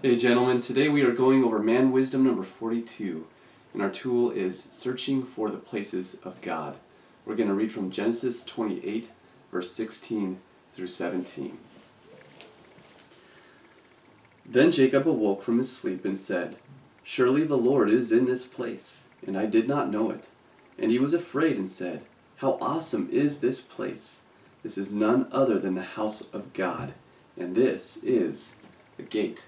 Hey gentlemen, today we are going over Man Wisdom number 42, and our tool is Searching for the Places of God. We're going to read from Genesis 28, verse 16 through 17. Then Jacob awoke from his sleep and said, "Surely the Lord is in this place, and I did not know it." And he was afraid and said, "How awesome is this place! This is none other than the house of God, and this is the gate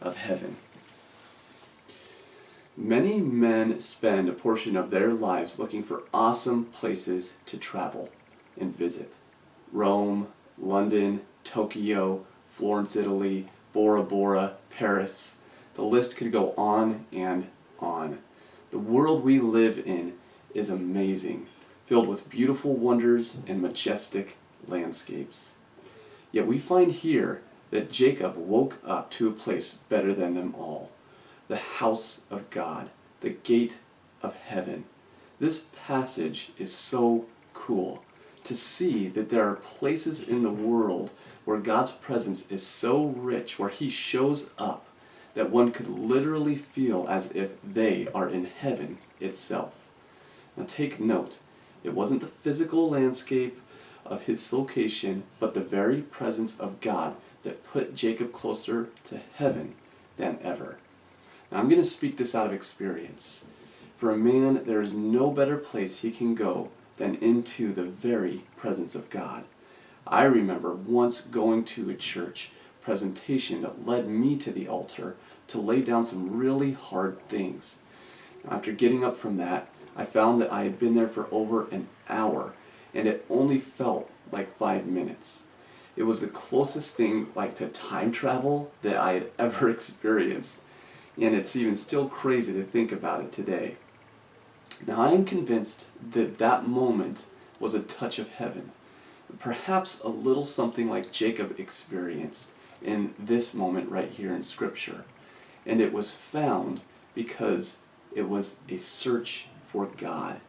of heaven." Many men spend a portion of their lives looking for awesome places to travel and visit. Rome, London, Tokyo, Florence, Italy, Bora Bora, Paris. The list could go on and on. The world we live in is amazing, filled with beautiful wonders and majestic landscapes. Yet we find here that Jacob woke up to a place better than them all, the house of God, the gate of heaven. This passage is so cool to see that there are places in the world where God's presence is so rich, where He shows up, that one could literally feel as if they are in heaven itself. Now take note, it wasn't the physical landscape of his location, but the very presence of God that put Jacob closer to heaven than ever. Now I'm going to speak this out of experience. For a man, there is no better place he can go than into the very presence of God. I remember once going to a church presentation that led me to the altar to lay down some really hard things. After getting up from that, I found that I had been there for over an hour, and it only felt like 5 minutes. It was the closest thing like to time travel that I had ever experienced, and it's even still crazy to think about it today. Now I am convinced that that moment was a touch of heaven, perhaps a little something like Jacob experienced in this moment right here in Scripture. And it was found because it was a search for God.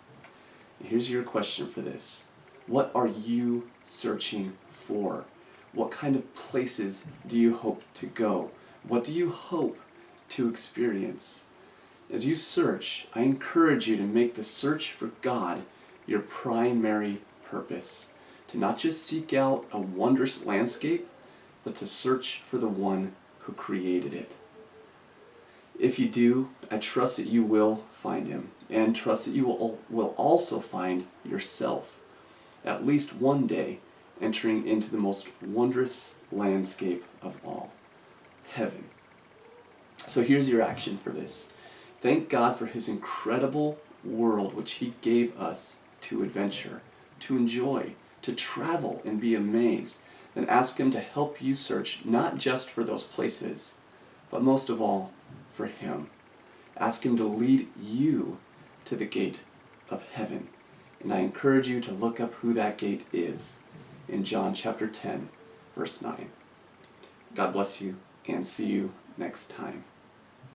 And here's your question for this. What are you searching for? What kind of places do you hope to go? What do you hope to experience? As you search, I encourage you to make the search for God your primary purpose. To not just seek out a wondrous landscape, but to search for the one who created it. If you do, I trust that you will find Him, and trust that you will also find yourself, at least one day, entering into the most wondrous landscape of all, heaven. So here's your action for this. Thank God for His incredible world which He gave us to adventure, to enjoy, to travel and be amazed. Then ask Him to help you search not just for those places, but most of all, for Him. Ask Him to lead you to the gate of heaven. And I encourage you to look up who that gate is in John chapter 10, verse 9. God bless you, and see you next time.